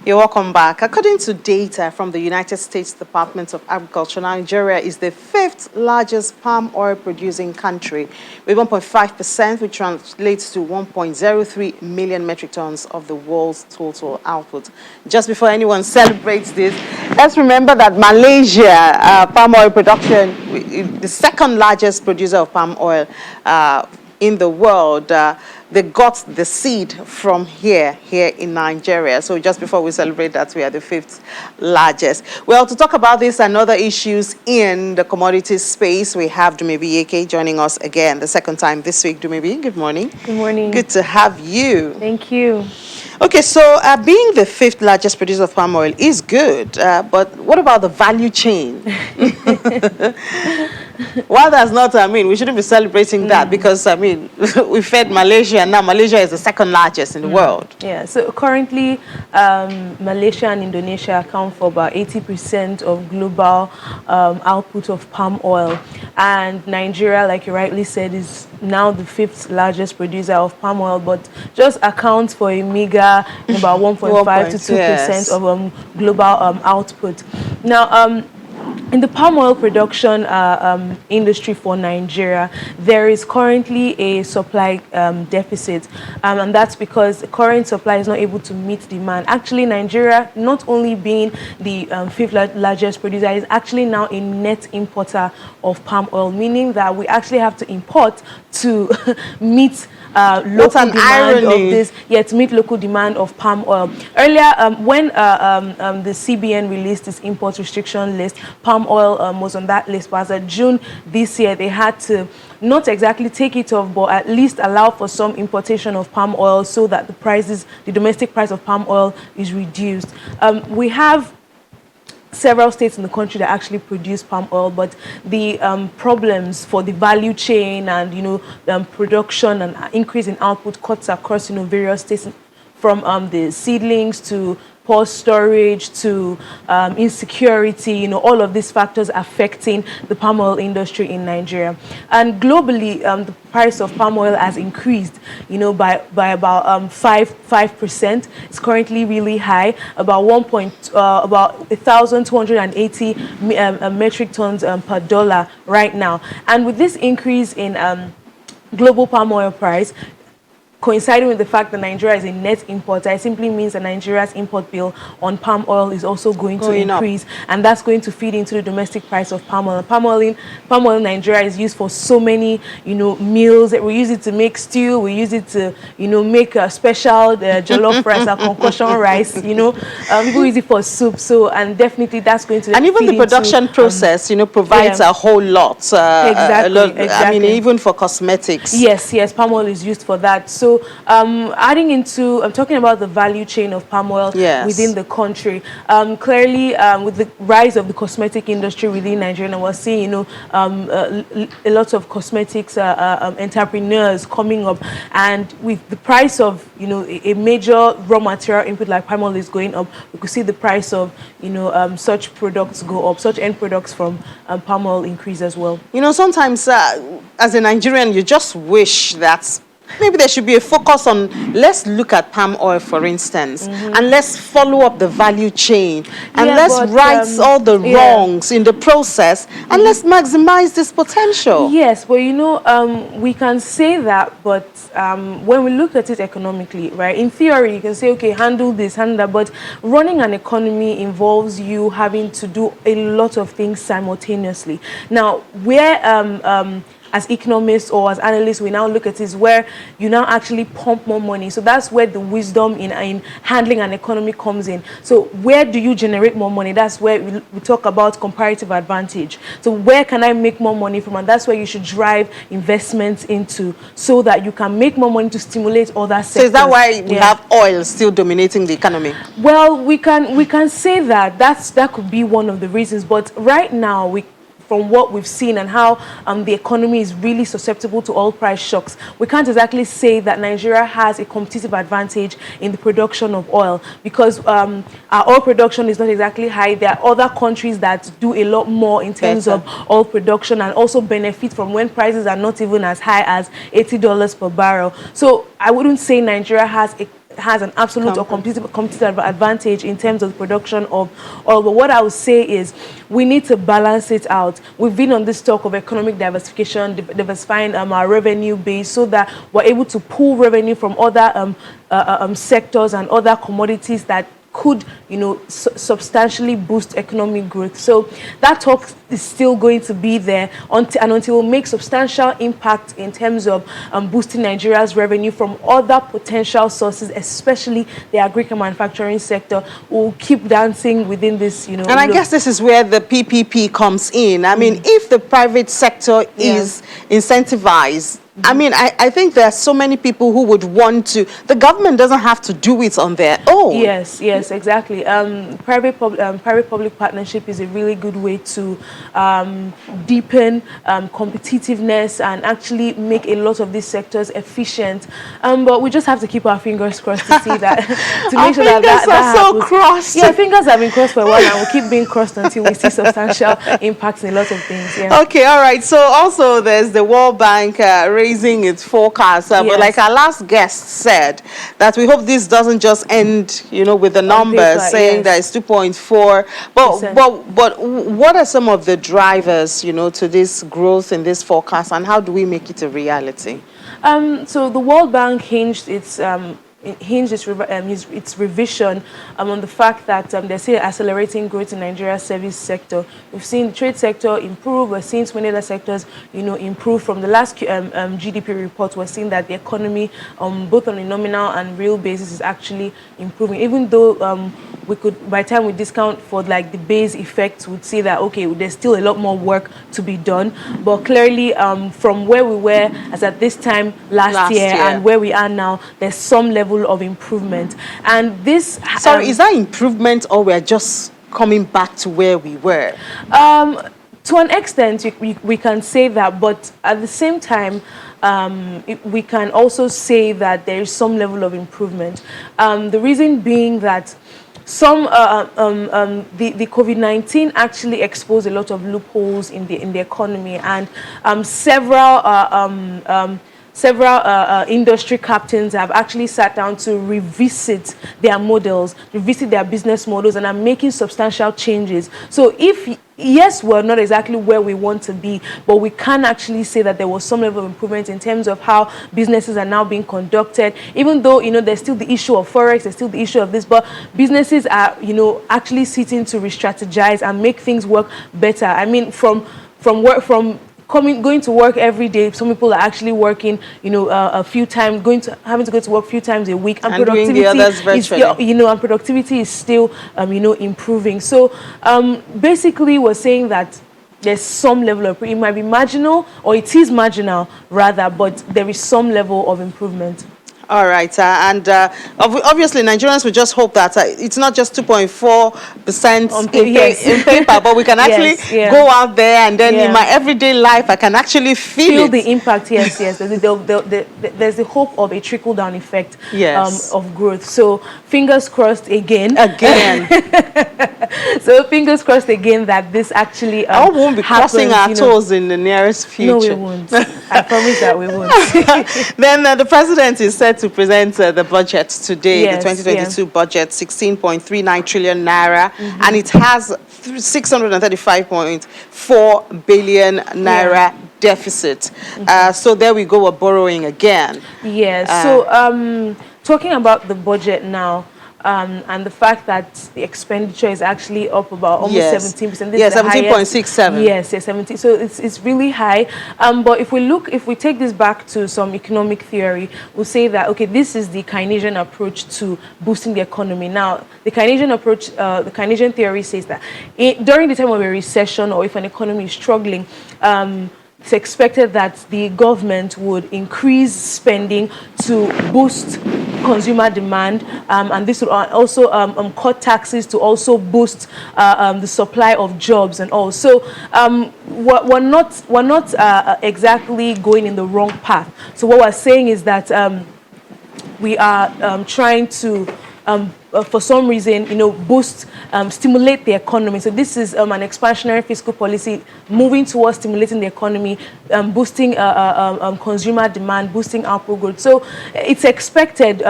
You're welcome back. According to data from the United States Department of Agriculture, Nigeria is the fifth largest palm oil producing country with 1.5%, which translates to 1.03 million metric tons of the world's total output. Just before anyone celebrates this, let's remember that Malaysia, palm oil production, the second largest producer of palm oil in the world, they got the seed from here in Nigeria. So just before we celebrate that, we are the fifth largest. Well, to talk about this and other issues in the commodities space, we have Dumebi Yeke joining us again, the second time this week. Dumebi, good morning. Good morning. Good to have you. Thank you. Okay, so being the fifth largest producer of palm oil is good, but what about the value chain? Well, that's not, we shouldn't be celebrating that because, we fed Malaysia, and now Malaysia is the second largest in the world. Yeah, so currently, Malaysia and Indonesia account for about 80% of global output of palm oil. And Nigeria, like you rightly said, is now the fifth largest producer of palm oil, but just accounts for a meager about 1.5 to 2% of global output. Now, in the palm oil production industry for Nigeria, there is currently a supply deficit, and that's because current supply is not able to meet demand. Actually, Nigeria, not only being the fifth largest producer, is actually now a net importer of palm oil, meaning that we actually have to import to meet local demand of this, to meet local demand of palm oil. Earlier, when the CBN released its import restriction list, palm oil was on that list, but as of June this year, they had to not exactly take it off, but at least allow for some importation of palm oil so that the domestic price of palm oil is reduced. We have several states in the country that actually produce palm oil, but the problems for the value chain and production and increase in output cuts across various states, from the seedlings to poor storage to insecurity, all of these factors affecting the palm oil industry in Nigeria. And globally, the price of palm oil has increased, by about 5%. It's currently really high, about 1,280 metric tons per dollar right now. And with this increase in global palm oil price, coinciding with the fact that Nigeria is a net importer, it simply means that Nigeria's import bill on palm oil is also going to increase, and that's going to feed into the domestic price of palm oil. Palm oil in Nigeria is used for so many, meals. We use it to make stew. We use it to, make a special jollof rice or concoction rice. People use it for soup. So, and definitely that's going to. And even the production process, provides a whole lot. Exactly. Even for cosmetics. Yes, palm oil is used for that. So, I'm talking about the value chain of palm oil within the country. Clearly, with the rise of the cosmetic industry within Nigeria, we're seeing, a lot of cosmetics entrepreneurs coming up, and with the price of, a major raw material input like palm oil is going up, we could see the price of, such products go up, such end products from palm oil increase as well. Sometimes as a Nigerian, you just wish that maybe there should be a focus on, let's look at palm oil, for instance, and let's follow up the value chain, and let's right all the wrongs in the process, and let's maximize this potential. Yes, but we can say that, but when we look at it economically, right, in theory, you can say, okay, handle this, handle that, but running an economy involves you having to do a lot of things simultaneously. Now, where as economists or as analysts, we now look at is where you now actually pump more money. So that's where the wisdom in handling an economy comes in. So where do you generate more money? That's where we talk about comparative advantage. So where can I make more money from? And that's where you should drive investments into, so that you can make more money to stimulate other sectors. So is that why we have oil still dominating the economy? Well, we can say that could be one of the reasons. But right now, from what we've seen and how the economy is really susceptible to oil price shocks, we can't exactly say that Nigeria has a competitive advantage in the production of oil, because our oil production is not exactly high. There are other countries that do a lot more in terms of oil production and also benefit from when prices are not even as high as $80 per barrel. So I wouldn't say Nigeria has has an absolute or competitive advantage in terms of the production of oil. But what I would say is we need to balance it out. We've been on this talk of economic diversification, diversifying our revenue base so that we're able to pull revenue from other sectors and other commodities that could, substantially boost economic growth. So that talk is still going to be there until we make substantial impact in terms of boosting Nigeria's revenue from other potential sources, especially the agriculture manufacturing sector. We'll keep dancing within this, And I guess this is where the PPP comes in. I mean, if the private sector is incentivized, I mean, I think there are so many people who would want to. The government doesn't have to do it on their own. Yes, exactly. Private-public partnership is a really good way to deepen competitiveness and actually make a lot of these sectors efficient. But we just have to keep our fingers crossed to see that, to make sure that happens. Crossed. Yeah, fingers have been crossed for a while and we'll keep being crossed until we see substantial impacts in a lot of things. Yeah. Okay, all right. So also there's the World Bank raising its forecast. But like our last guest said, that we hope this doesn't just end, with the numbers saying that it's 2.4. But what are some of the drivers, to this growth in this forecast, and how do we make it a reality? So the World Bank hinged its revision on the fact that they're still accelerating growth in Nigeria's service sector. We've seen the trade sector improve. We're seeing many other sectors, improve. From the last GDP report, we're seeing that the economy, both on a nominal and real basis, is actually improving. Even though we could, by the time we discount for like the base effect, would see that okay, there's still a lot more work to be done. But clearly, from where we were as at this time last year and where we are now, there's some level of improvement. And this sorry, is that improvement, or we're just coming back to where we were? To an extent, we can say that, but at the same time, we can also say that there is some level of improvement. The reason being that the COVID-19 actually exposed a lot of loopholes in the economy, and several industry captains have actually sat down to revisit their models, revisit their business models, and are making substantial changes. So yes, we're not exactly where we want to be, but we can actually say that there was some level of improvement in terms of how businesses are now being conducted. Even though, there's still the issue of Forex, there's still the issue of this, but businesses are, actually sitting to re-strategize and make things work better. I mean, going to work every day, some people are actually working, a few times, having to go to work a few times a week, and doing the others virtually. and productivity is still, improving. So, basically, we're saying that there's some level of, it might be marginal, or it is marginal rather, but there is some level of improvement. All right, obviously Nigerians will just hope that it's not just 2.4% in paper, but we can actually go out there, and then in my everyday life, I can actually feel the impact. Yes. There's the hope of a trickle-down effect of growth. So fingers crossed again. So fingers crossed again that this actually I won't be crossing our toes in the nearest future. No, we won't. I promise that we won't. Then the president is set to present the budget today, the 2022 budget, 16.39 trillion naira, and it has 635.4 billion naira deficit. So there we go, we're borrowing again. Yes. So talking about the budget now, and the fact that the expenditure is actually up about almost 17%. Yeah, 17.67. Yes, 17. So it's really high. But if we take this back to some economic theory, we'll say that okay, this is the Keynesian approach to boosting the economy. Now, the Keynesian approach, the Keynesian theory says that during the time of a recession, or if an economy is struggling, it's expected that the government would increase spending to boost consumer demand, and this would also cut taxes to also boost the supply of jobs and all. So we're not exactly going in the wrong path. So what we're saying is that we are trying to for some reason, boost, stimulate the economy. So this is an expansionary fiscal policy moving towards stimulating the economy, boosting consumer demand, boosting output growth. So it's expected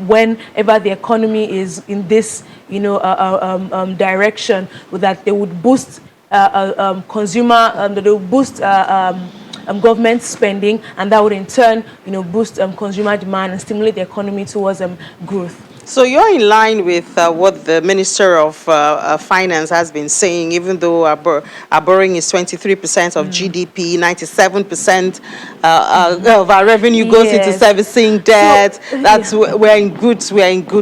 whenever the economy is in this, direction, that they would boost consumer, they will boost government spending, and that would in turn, boost consumer demand and stimulate the economy towards growth. So you're in line with what the Minister of Finance has been saying, even though our borrowing is 23% of GDP, 97% of our revenue goes into servicing debt. So, we're in good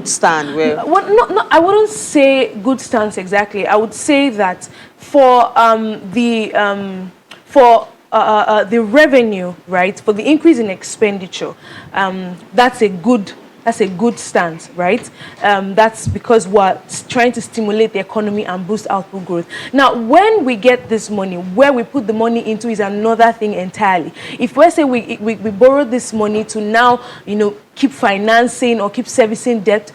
stand. I wouldn't say good stance exactly. I would say that for the revenue, right, for the increase in expenditure, that's a good stance, right? That's because we're trying to stimulate the economy and boost output growth. Now, when we get this money, where we put the money into is another thing entirely. If we say we borrow this money to now, keep financing or keep servicing debt,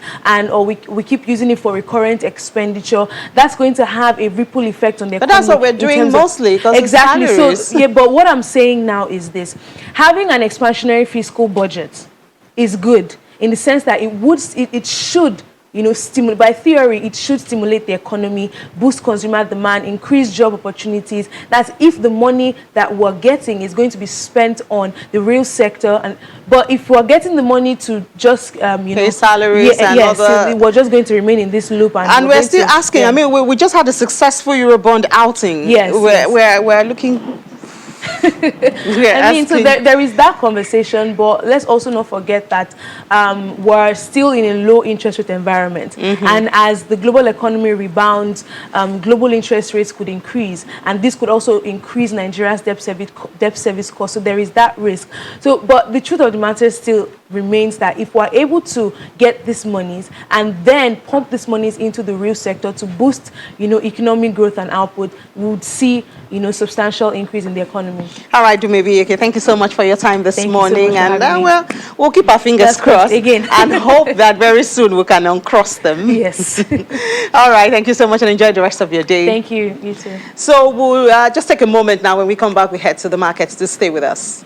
or we keep using it for recurrent expenditure, that's going to have a ripple effect on the economy. But that's what we're doing mostly, because exactly. So yeah, but what I'm saying now is this: having an expansionary fiscal budget is good, in the sense that it should, stimulate, by theory, it should stimulate the economy, boost consumer demand, increase job opportunities. That's if the money that we're getting is going to be spent on the real sector. But if we're getting the money to just, pay salaries so we're just going to remain in this loop. And we're still asking, I mean, we just had a successful Eurobond outing. Yes. We're looking... I mean, so there is that conversation, but let's also not forget that we're still in a low interest rate environment. And as the global economy rebounds, global interest rates could increase, and this could also increase Nigeria's debt service cost. So there is that risk. So, but the truth of the matter still remains that if we're able to get these monies and then pump these monies into the real sector to boost, economic growth and output, we would see, substantial increase in the economy. All right, Dumebi, thank you so much for your time this morning. So and we'll keep our fingers crossed again and hope that very soon we can uncross them. Yes. All right, thank you so much, and enjoy the rest of your day. Thank you. You too. So we'll just take a moment now. When we come back, we head to the markets. To stay with us.